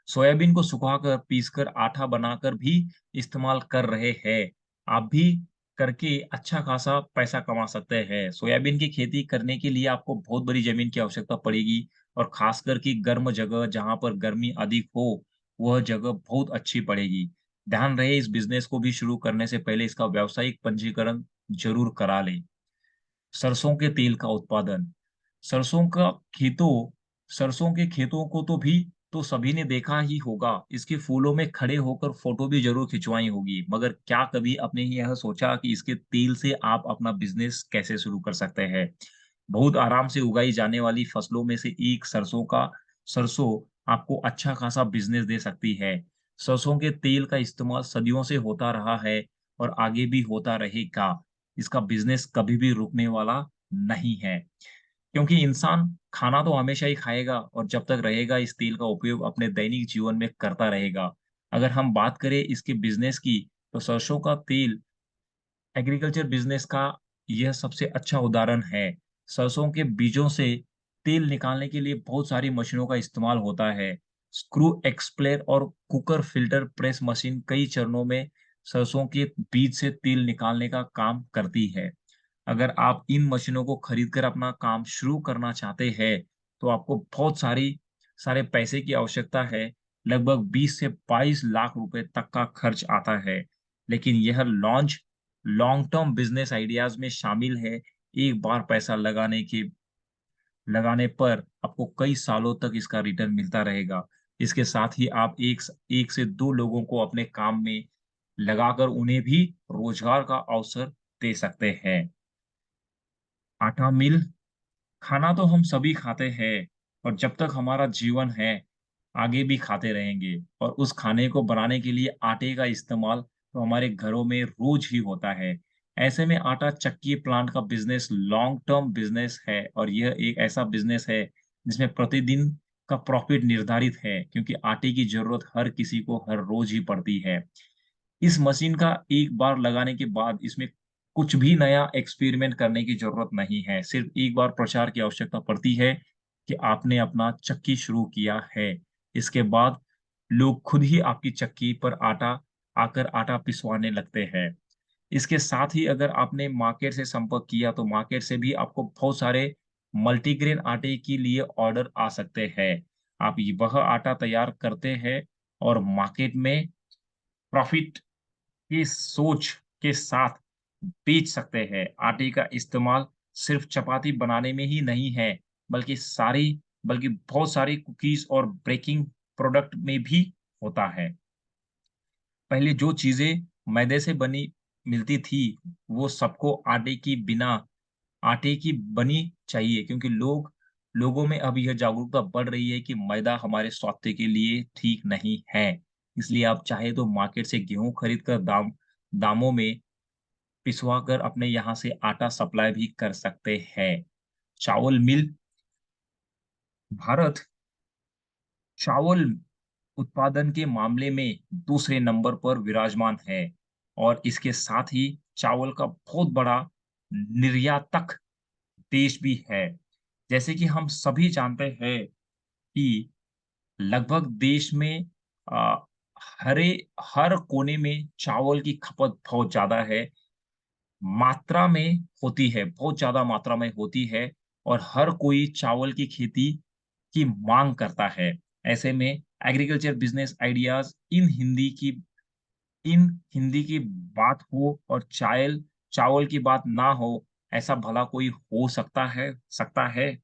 सोयाबीन को सुखाकर, पीसकर आटा बनाकर भी इस्तेमाल कर रहे हैं। आप भी करके अच्छा खासा पैसा कमा सकते हैं। सोयाबीन की खेती करने के लिए आपको बहुत बड़ी ज़मीन की आवश्यकता पड़ेगी और ख़ासकर कि गर्म जगह जहाँ पर गर्मी अधिक हो, वह जगह बहुत अच्छी पड़ेगी। ध्यान रहे इस बिज़नेस को भी शुरू करने से पहले इसका व्यावसायिक पंजीकरण ज़रूर करा लें। सरसों के तेल का उत्पादन। सरसों का खेतों सरसों के खेतों को तो सभी ने देखा ही होगा। इसके फूलों में खड़े होकर फ़ोटो भी ज़रूर खिंचवाई होगी। मगर क्या कभी आपने यह सोचा कि इसके तेल से आप अपना बिज़नेस कैसे शुरू कर सकते हैं? बहुत आराम से उगाई जाने वाली फसलों में से एक सरसों आपको अच्छा खासा बिज़नेस दे सकती है। सरसों के तेल का इस्तेमाल सदियों से होता रहा है और आगे भी होता रहेगा। इसका बिज़नेस कभी भी रुकने वाला नहीं है। क्योंकि इंसान खाना तो हमेशा ही खाएगा और जब तक रहेगा इस तेल का उपयोग अपने दैनिक जीवन में करता रहेगा। अगर हम बात करें इसके बिज़नेस की, तो सरसों का तेल एग्रीकल्चर बिज़नेस का यह सबसे अच्छा उदाहरण है। सरसों के बीजों से तेल निकालने के लिए बहुत सारी मशीनों का इस्तेमाल होता है। स्क्रू एक्सप्लेर और कुकर फिल्टर प्रेस मशीन कई चरणों में सरसों के बीज से तेल निकालने का काम करती है। अगर आप इन मशीनों को खरीद कर अपना काम शुरू करना चाहते हैं, तो आपको बहुत सारे पैसे की आवश्यकता है। लगभग 20 से 22 लाख रुपए तक का खर्च आता है। लेकिन यह launch long term business ideas में शामिल है। एक बार पैसा लगाने पर आपको कई सालों तक इसका रिटर्न मिलता रहेगा। इसके साथ ही आप 1 से 2 लोगों को अपने काम में लगाकर उन्हें भी रोज़गार का अवसर दे सकते हैं। आटा मिल। खाना तो हम सभी खाते हैं और जब तक हमारा जीवन है, आगे भी खाते रहेंगे और उस खाने को बनाने के लिए आटे का इस्तेमाल तो हमारे घरों में रोज ही होता है। ऐसे में आटा चक्की प्लांट का बिज़नेस लॉन्ग टर्म बिज़नेस है और यह एक ऐसा बिज़नेस है जिसमें प्रतिदिन का प्रॉफ़िट निर्धारित है क्योंकि आटे की ज़रूरत हर किसी को हर रोज़ ही पड़ती है। इस मशीन का एक बार लगाने के बाद इसमें कुछ भी नया एक्सपेरिमेंट करने की ज़रूरत नहीं है। सिर्फ़ एक बार प्रचार की आवश्यकता पड़ती है कि आपने अपना चक्की शुरू किया है। इसके बाद लोग खुद ही आपकी चक्की पर आकर आटा पिसवाने लगते हैं। इसके साथ ही अगर आपने मार्केट से संपर्क किया तो मार्केट से भी आपको बहुत सारे मल्टीग्रेन आटे के लिए ऑर्डर आ सकते हैं। आप वह आटा तैयार करते हैं और मार्केट में प्रॉफ़िट की सोच के साथ बेच सकते हैं। आटे का इस्तेमाल सिर्फ़ चपाती बनाने में ही नहीं है, बल्कि बहुत सारी कुकीज़ और बेकिंग प्रोडक्ट में भी होता है। पहले जो चीज़ें मैदे से बनी मिलती थी, वो सबको आटे की बनी चाहिए, क्योंकि लोगों में अब यह जागरूकता बढ़ रही है कि मैदा हमारे स्वास्थ्य के लिए ठीक नहीं है। इसलिए आप चाहे तो मार्केट से गेहूँ खरीद कर दामों में पिसवा कर अपने यहाँ से आटा सप्लाई भी कर सकते हैं। चावल मिल भारत चावल उत्पादन के मामले में दूसरे नंबर पर विराजमान है और इसके साथ ही चावल का बहुत बड़ा निर्यातक देश भी है। जैसे कि हम सभी जानते हैं कि लगभग देश में अ, हरे हर कोने में चावल की खपत बहुत ज़्यादा है, मात्रा में होती है, बहुत ज़्यादा मात्रा में होती है और हर कोई चावल की खेती की माँग करता है। ऐसे में एग्रीकल्चर बिज़नेस आइडियाज़ इन हिंदी की बात हो और चावल की बात ना हो, ऐसा भला कोई हो सकता है?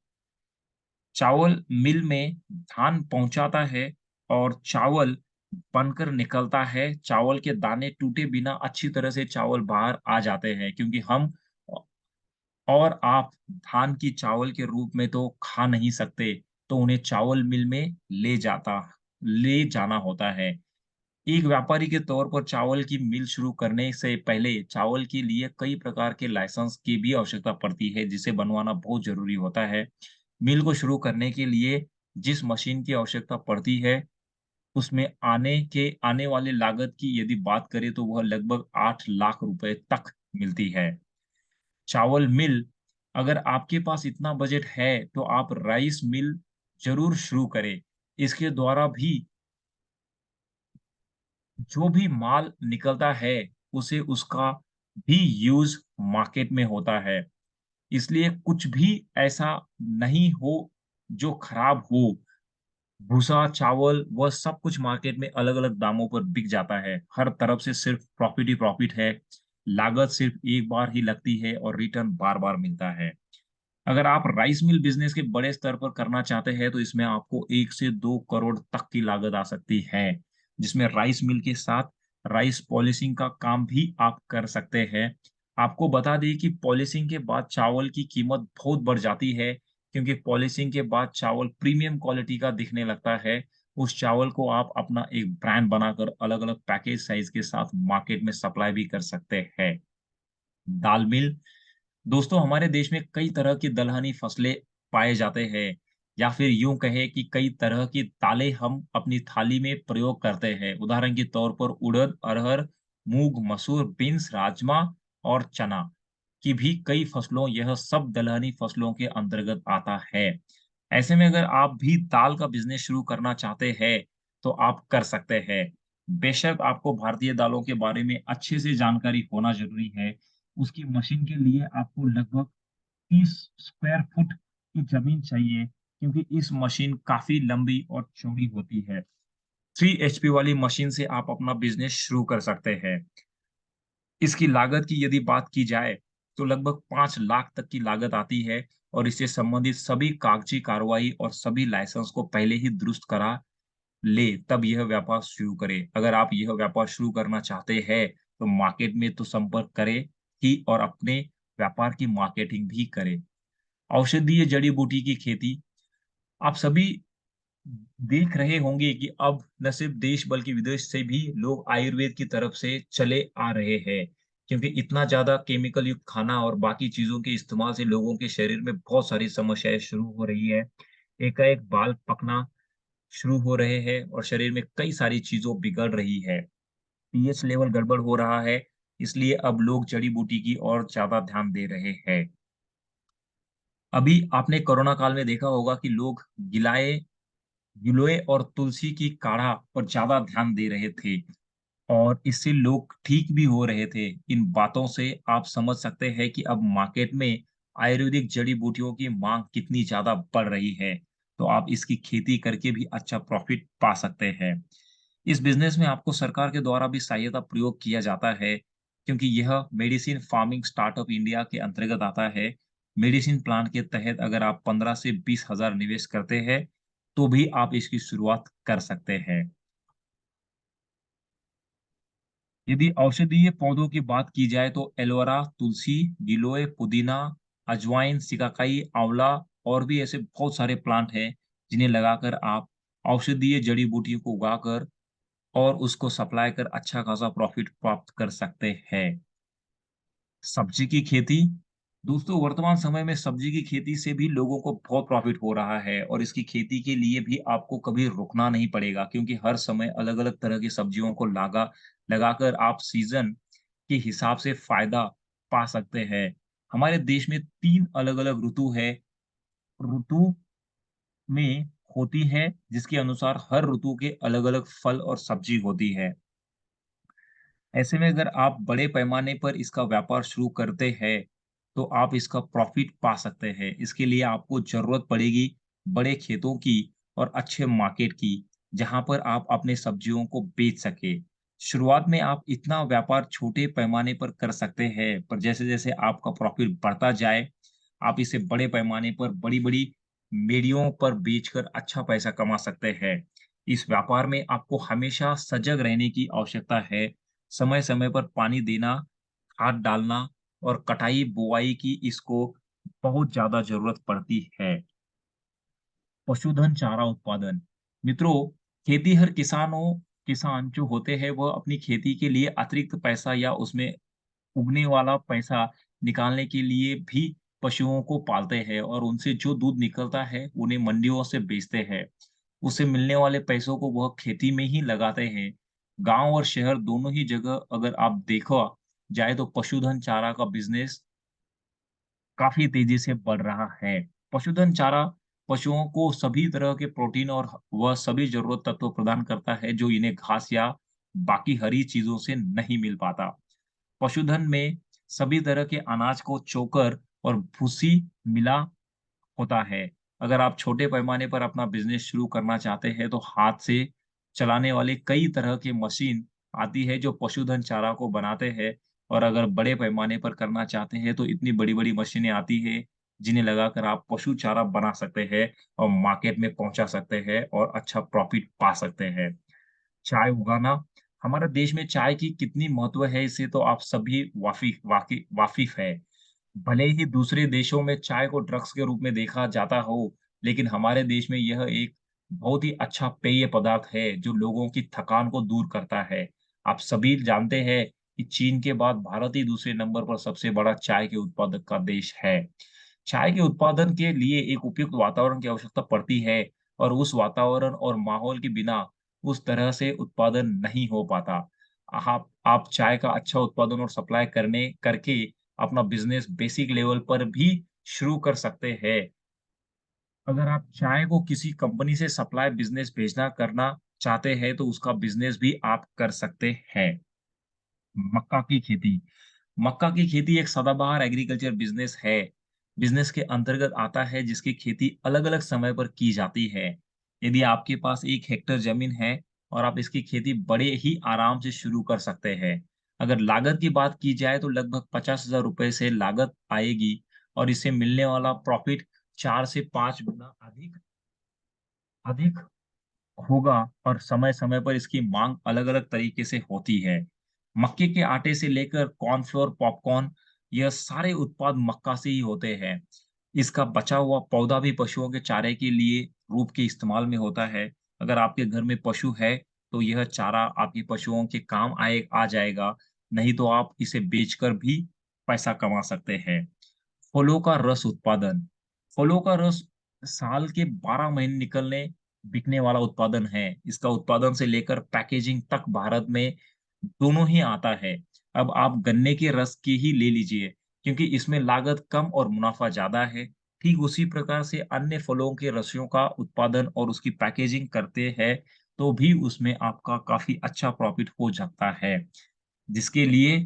चावल मिल में धान पहुँचाता है और चावल बनकर निकलता है। चावल के दाने टूटे बिना अच्छी तरह से चावल बाहर आ जाते हैं, क्योंकि हम और आप धान की चावल के रूप में तो खा नहीं सकते, तो उन्हें चावल मिल में ले जाना होता है। एक व्यापारी के तौर पर चावल की मिल शुरू करने से पहले चावल के लिए कई प्रकार के लाइसेंस की भी आवश्यकता पड़ती है, जिसे बनवाना बहुत ज़रूरी होता है। मिल को शुरू करने के लिए जिस मशीन की आवश्यकता पड़ती है, उसमें आने वाली लागत की यदि बात करें तो वह लगभग 8 लाख रुपए तक मिलती है। चावल मिल अगर आपके पास इतना बजट है, तो आप राइस मिल ज़रूर शुरू करें। इसके द्वारा भी जो भी माल निकलता है, उसे उसका भी यूज़ मार्केट में होता है। इसलिए कुछ भी ऐसा नहीं हो, जो खराब हो। भूसा, चावल वह सब कुछ मार्केट में अलग-अलग दामों पर बिक जाता है। हर तरफ से सिर्फ प्रॉफ़िट ही प्रॉफ़िट है। लागत सिर्फ एक बार ही लगती है और रिटर्न बार-बार मिलता है। अगर आप राइस मिल बिज़नेस के बड़े स्तर पर करना चाहते हैं, तो इसमें आपको 1 से 2 करोड़ तक की लागत आ सकती है, जिसमें राइस मिल के साथ राइस पॉलिशिंग का काम भी आप कर सकते हैं। आपको बता दें कि पॉलिशिंग के बाद चावल की कीमत बहुत बढ़ जाती है, क्योंकि पॉलिशिंग के बाद चावल प्रीमियम क्वालिटी का दिखने लगता है। उस चावल को आप अपना एक ब्रांड बनाकर अलग-अलग पैकेज साइज़ के साथ मार्केट में सप्लाई भी कर सकते हैं। दाल मिल दोस्तों, हमारे देश में कई तरह की दलहनी फसलें पाए जाते हैं या फिर यूँ कहें कि कई तरह की दालें हम अपनी थाली में प्रयोग करते हैं। उदाहरण के तौर पर उड़द, अरहर, मूंग, मसूर, बीन्स, राजमा और चना की भी कई फसलों यह सब दलहनी फसलों के अंतर्गत आता है। ऐसे में अगर आप भी दाल का बिज़नेस शुरू करना चाहते हैं, तो आप कर सकते हैं। बेशक आपको भारतीय दालों के बारे में अच्छे से जानकारी होना ज़रूरी है। उसकी मशीन के लिए आपको लगभग 30 स्क्वायर फुट की ज़मीन चाहिए, क्योंकि इस मशीन काफ़ी लंबी और चौड़ी होती है। 3 एचपी वाली मशीन से आप अपना बिज़नेस शुरू कर सकते हैं। इसकी लागत की यदि बात की जाए, तो लगभग 5 लाख तक की लागत आती है और इससे संबंधित सभी कागजी कार्रवाई और सभी लाइसेंस को पहले ही दुरुस्त करा तब यह व्यापार शुरू करें। अगर आप यह व्यापार शुरू करना चाहते हैं, तो मार्केट में तो संपर्क करें ही और अपने व्यापार की मार्केटिंग भी करें। औषधीय जड़ी-बूटी की खेती आप सभी देख रहे होंगे कि अब न सिर्फ देश बल्कि विदेश से भी लोग आयुर्वेद की तरफ से चले आ रहे हैं, क्योंकि इतना ज़्यादा केमिकल युक्त खाना और बाकी चीज़ों के इस्तेमाल से लोगों के शरीर में बहुत सारी समस्याएँ शुरू हो रही है। एकाएक बाल पकना शुरू हो रहे हैं और शरीर में कई सारी चीज़ों बिगड़ रही है। पीएच लेवल गड़बड़ हो रहा है, इसलिए अब लोग जड़ी-बूटी की ओर ज़्यादा ध्यान दे रहे हैं। अभी आपने कोरोना काल में देखा होगा कि लोग गिलोय और तुलसी की काढ़ा पर ज़्यादा ध्यान दे रहे थे और इससे लोग ठीक भी हो रहे थे। इन बातों से आप समझ सकते हैं कि अब मार्केट में आयुर्वेदिक जड़ी-बूटियों की माँग कितनी ज़्यादा बढ़ रही है, तो आप इसकी खेती करके भी अच्छा प्रॉफ़िट पा सकते हैं। इस बिज़नेस में आपको सरकार के द्वारा भी सहायता प्रयोग किया जाता है, क्योंकि यह मेडिसिन फार्मिंग स्टार्टअप इंडिया के अंतर्गत आता है। मेडिसिन प्लान के तहत अगर आप 15 से 20 हज़ार निवेश करते हैं, तो भी आप इसकी शुरुआत कर सकते हैं। यदि औषधीय पौधों की बात की जाए तो एलोवेरा, तुलसी, गिलोय, पुदीना, अजवाइन, सिकाकाई, आंवला और भी ऐसे बहुत सारे प्लांट हैं जिन्हें लगाकर आप औषधीय जड़ी बूटियों को उगाकर और उसको सप्लाई कर अच्छा खासा प्रॉफिट प्राप्त कर सकते हैं। सब्जी की खेती, दोस्तों वर्तमान समय में सब्जी की खेती से भी लोगों को बहुत प्रॉफिट हो रहा है और इसकी खेती के लिए भी आपको कभी रुकना नहीं पड़ेगा क्योंकि हर समय अलग-अलग तरह की सब्जियों को लगाकर आप सीज़न के हिसाब से फ़ायदा पा सकते हैं। हमारे देश में 3 अलग-अलग ऋतु है। ऋतु में होती है जिसके अनुसार हर ऋतु के अलग-अलग फल और सब्जी होती है। ऐसे में अगर आप बड़े पैमाने पर इसका व्यापार शुरू करते हैं, तो आप इसका प्रॉफ़िट पा सकते हैं। इसके लिए आपको ज़रूरत पड़ेगी बड़े खेतों की और अच्छे मार्केट की, जहाँ पर आप अपने सब्जियों को बेच सकें। शुरुआत में आप इतना व्यापार छोटे पैमाने पर कर सकते हैं, पर जैसे-जैसे आपका प्रॉफ़िट बढ़ता जाए, आप इसे बड़े पैमाने पर बड़ी-बड़ी मेडियों पर बेचकर अच्छा पैसा कमा सकते हैं। इस व्यापार में आपको हमेशा सजग रहने की आवश्यकता है। समय-समय पर पानी देना, खाद डालना और कटाई-बुवाई की इसको बहुत ज़्यादा ज़रूरत पड़ती है। पशुधन चारा उत्पादन। मित्रों, खेती किसान जो होते हैं वह अपनी खेती के लिए अतिरिक्त पैसा या उसमें उगने वाला पैसा निकालने के लिए भी पशुओं को पालते हैं और उनसे जो दूध निकलता है, उन्हें मंडियों से बेचते हैं। उससे मिलने वाले पैसों को वह खेती में ही लगाते हैं। गाँव और शहर दोनों ही जगह अगर आप देखा जाए तो पशुधन चारा का बिज़नेस काफ़ी तेज़ी से बढ़ रहा है। पशुधन चारा पशुओं को सभी तरह के प्रोटीन और वह सभी ज़रूरत तत्व प्रदान करता है जो इन्हें घास या बाकी हरी चीज़ों से नहीं मिल पाता। पशुधन में सभी तरह के अनाज को चोकर और भूसी मिला होता है। अगर आप छोटे पैमाने पर अपना बिज़नेस शुरू करना चाहते हैं, तो हाथ से चलाने वाली कई तरह की मशीन आती है, जो पशुधन चारा को बनाते हैं और अगर बड़े पैमाने पर करना चाहते हैं, तो इतनी बड़ी-बड़ी मशीनें आती हैं, जिन्हें लगाकर आप पशु चारा बना सकते हैं और मार्केट में पहुँचा सकते हैं और अच्छा प्रॉफ़िट पा सकते हैं। चाय उगाना, हमारे देश में चाय की कितनी महत्व है, इससे तो आप सभी वाकिफ़ हैं। भले ही दूसरे देशों में चाय को ड्रग्स के रूप में देखा जाता हो, लेकिन हमारे देश में यह एक बहुत ही अच्छा पेय पदार्थ है, जो लोगों की थकान को दूर करता है। आप सभी जानते हैं कि चीन के बाद भारत ही दूसरे नंबर पर सबसे बड़ा चाय के उत्पादक का देश है। चाय के उत्पादन के लिए एक उपयुक्त वातावरण की आवश्यकता पड़ती है और उस वातावरण और माहौल के बिना उस तरह से उत्पादन नहीं हो पाता। आप चाय का अच्छा उत्पादन और सप्लाई करने करके अपना बिज़नेस बेसिक लेवल पर भी शुरू कर सकते हैं। अगर आप चाय को किसी कंपनी से सप्लाई बिज़नेस भेजना करना चाहते हैं, तो उसका बिज़नेस भी आप कर सकते हैं। मक्का की खेती। मक्का की खेती एक सदाबहार एग्रीकल्चर बिज़नेस है। बिज़नेस के अंतर्गत आता है जिसकी खेती अलग-अलग समय पर की जाती है। यदि आपके पास 1 हेक्टेयर ज़मीन है और आप इसकी खेती बड़े ही आराम से शुरू कर सकते हैं। अगर लागत की बात की जाए तो लगभग ₹50,000 से लागत आएगी और इससे मिलने वाला प्रॉफ़िट 4 से 5 गुना अधिक अधिक होगा और समय-समय पर इसकी माँग अलग-अलग तरीके से होती है। मक्के के आटे से लेकर कॉर्नफ्लोर, पॉपकॉर्न यह सारे उत्पाद मक्का से ही होते हैं। इसका बचा हुआ पौधा भी पशुओं के चारे के लिए रूप के इस्तेमाल में होता है। अगर आपके घर में पशु है, तो यह चारा आपके पशुओं के काम आ जाएगा, नहीं तो आप इसे बेचकर भी पैसा कमा सकते हैं। फलों का रस उत्पादन। फलों का रस साल के 12 महीने बिकने वाला उत्पादन है। इसका उत्पादन से लेकर पैकेजिंग तक भारत में दोनों ही आता है। अब आप गन्ने के रस की ही ले लीजिए, क्योंकि इसमें लागत कम और मुनाफ़ा ज़्यादा है। ठीक उसी प्रकार से अन्य फलों के रसों का उत्पादन और उसकी पैकेजिंग करते हैं, तो भी उसमें आपका काफ़ी अच्छा प्रॉफ़िट हो जाता है। जिसके लिए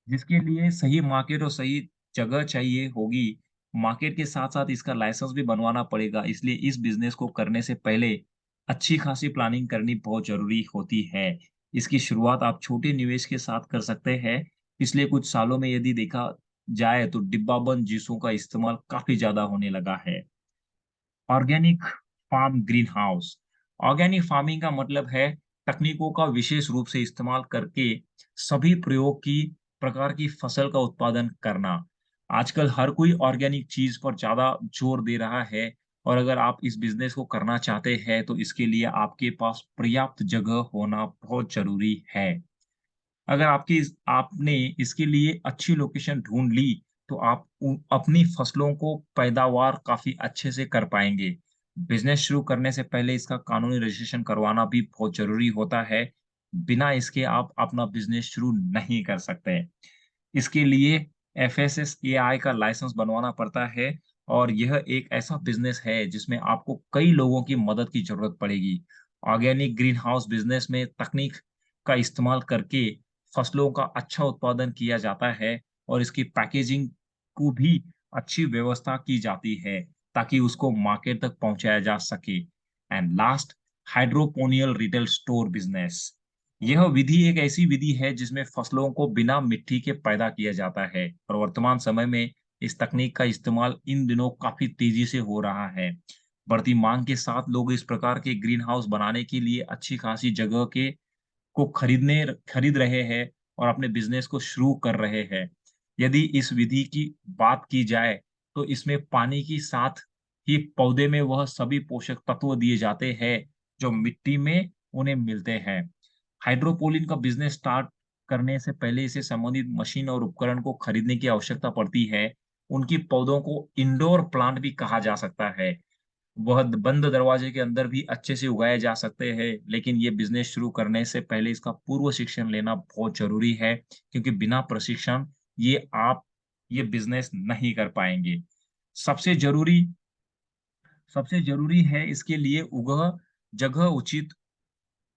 जिसके लिए सही मार्केट और सही जगह चाहिए होगी। मार्केट के साथ-साथ इसका लाइसेंस भी बनवाना पड़ेगा, इसलिए इस बिज़नेस को करने से पहले अच्छी खासी प्लानिंग करनी बहुत ज़रूरी होती है। इसकी शुरुआत आप छोटे निवेश के साथ कर सकते हैं। पिछले कुछ सालों में यदि देखा जाए तो डिब्बाबंद जूसों का इस्तेमाल काफ़ी ज़्यादा होने लगा है। Organic farm greenhouse. Organic farming का मतलब है तकनीकों का विशेष रूप से इस्तेमाल करके सभी प्रयोग की प्रकार की फसल का उत्पादन करना। आजकल हर कोई ऑर्गेनिक चीज़ पर ज़्यादा जोर दे रहा है और अगर आप इस बिज़नेस को करना चाहते हैं, तो इसके लिए आपके पास पर्याप्त जगह होना बहुत ज़रूरी है। अगर आपने इसके लिए अच्छी लोकेशन ढूँढ ली, तो आप अपनी फसलों को पैदावार काफ़ी अच्छे से कर पाएँगे। बिज़नेस शुरू करने से पहले इसका कानूनी रजिस्ट्रेशन करवाना भी बहुत ज़रूरी होता है। बिना इसके आप अपना बिज़नेस शुरू नहीं कर सकते। इसके लिए एफएसएसएआई का लाइसेंस बनवाना पड़ता है और यह एक ऐसा बिज़नेस है जिसमें आपको कई लोगों की मदद की ज़रूरत पड़ेगी। ऑर्गेनिक ग्रीन हाउस बिज़नेस में तकनीक का इस्तेमाल करके फसलों का अच्छा उत्पादन किया जाता है और इसकी पैकेजिंग को भी अच्छी व्यवस्था की जाती है, ताकि उसको मार्केट तक पहुँचाया जा सके। And last, hydroponic retail store business. यह विधि एक ऐसी विधि है जिसमें फसलों को बिना मिट्टी के पैदा किया जाता है और वर्तमान समय में इस तकनीक का इस्तेमाल इन दिनों काफ़ी तेज़ी से हो रहा है। बढ़ती माँग के साथ लोग इस प्रकार के ग्रीन हाउस बनाने के लिए अच्छी खासी जगह के को खरीद रहे हैं और अपने बिज़नेस को शुरू कर रहे हैं। यदि इस विधि की बात की जाए, तो इसमें पानी के साथ ही पौधे में वह सभी पोषक तत्व दिए जाते हैं, जो मिट्टी में उन्हें मिलते हैं। हाइड्रोपोनिक का बिज़नेस स्टार्ट करने से पहले इसे संबंधित मशीन और उपकरण को खरीदने की आवश्यकता पड़ती है। उनकी पौधों को इंडोर प्लांट भी कहा जा सकता है। वह बंद दरवाजे के अंदर भी अच्छे से उगाए जा सकते हैं, लेकिन ये बिज़नेस शुरू करने से पहले इसका पूर्व शिक्षण लेना बहुत ज़रूरी है, क्योंकि बिना प्रशिक्षण आप ये बिज़नेस नहीं कर पाएँगे। सबसे ज़रूरी सबसे ज़रूरी है इसके लिए जगह उचित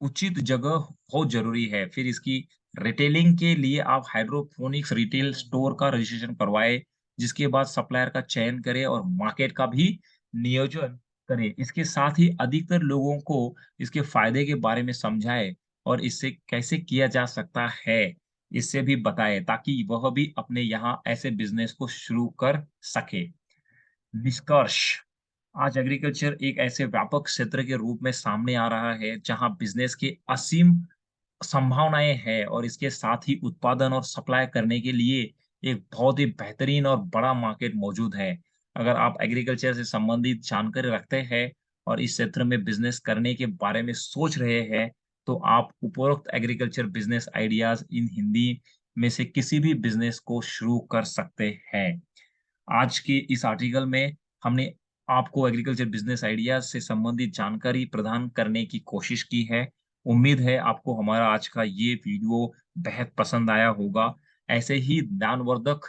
उचित जगह बहुत ज़रूरी है। फिर इसकी रिटेलिंग के लिए आप हाइड्रोपोनिक्स रिटेल स्टोर का रजिस्ट्रेशन करवाएँ, जिसके बाद सप्लायर का चयन करें और मार्केट का भी नियोजन करें। इसके साथ ही अधिकतर लोगों को इसके फ़ायदे के बारे में समझाएँ और इससे कैसे किया जा सकता है, इससे भी बताएँ ताकि वह भी अपने यहाँ ऐसे बिज़नेस को शुरू कर सके। निष्कर्ष, आज एग्रीकल्चर एक ऐसे व्यापक क्षेत्र के रूप में सामने आ रहा है, जहाँ बिज़नेस की असीम संभावनाएँ हैं और इसके साथ ही उत्पादन और सप्लाई करने के लिए एक बहुत ही बेहतरीन और बड़ा मार्केट मौजूद है। अगर आप एग्रीकल्चर से संबंधित जानकारी रखते हैं और इस क्षेत्र में बिज़नेस करने के बारे में सोच रहे हैं, तो आप उपरोक्त एग्रीकल्चर बिज़नेस आइडियाज़ इन हिंदी में से किसी भी बिज़नेस को शुरू कर सकते हैं। आज के इस आर्टिकल में हमने आपको एग्रीकल्चर बिज़नेस आइडियाज़ से संबंधित जानकारी प्रदान करने की कोशिश की है। उम्मीद है आपको हमारा आज का ये वीडियो बेहद पसंद आया होगा। ऐसे ही ज्ञानवर्धक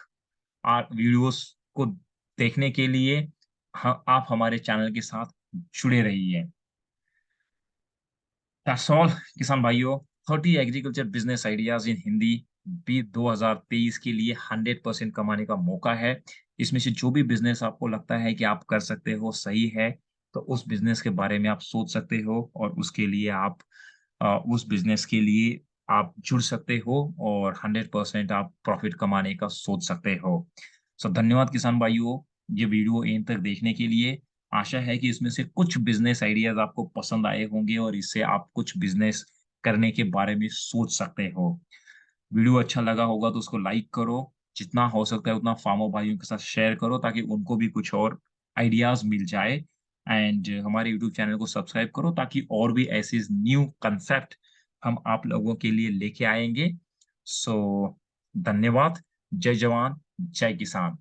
वीडियोज़ को देखने के लिए आप हमारे चैनल के साथ जुड़े रहिए। दैट्स ऑल किसान भाइयों, 30 एग्रीकल्चर बिज़नेस आइडियाज़ इन हिंदी भी 2023 के लिए 100% कमाने का मौका है। इसमें से जो भी बिज़नेस आपको लगता है कि आप कर सकते हो, सही है, तो उस बिज़नेस के बारे में आप सोच सकते हो और उसके लिए उस बिज़नेस के लिए आप जुड़ सकते हो और 100% आप प्रॉफ़िट कमाने का सोच सकते हो। सो धन्यवाद किसान भाइयों, ये वीडियो एंड तक देखने के लिए। आशा है कि इसमें से कुछ बिज़नेस आइडियाज़ आपको पसंद आए होंगे और इससे आप कुछ बिज़नेस करने के बारे में सोच सकते हो। वीडियो अच्छा लगा होगा तो उसको लाइक करो, जितना हो सकता है उतना फार्मर भाइयों के साथ शेयर करो ताकि उनको भी कुछ और आइडियाज़ मिल जाए एंड हमारे यूट्यूब चैनल को सब्सक्राइब करो ताकि और भी ऐसे न्यू कांसेप्ट हम आप लोगों के लिए लेके आएँगे। सो धन्यवाद, जय जवान, जय किसान।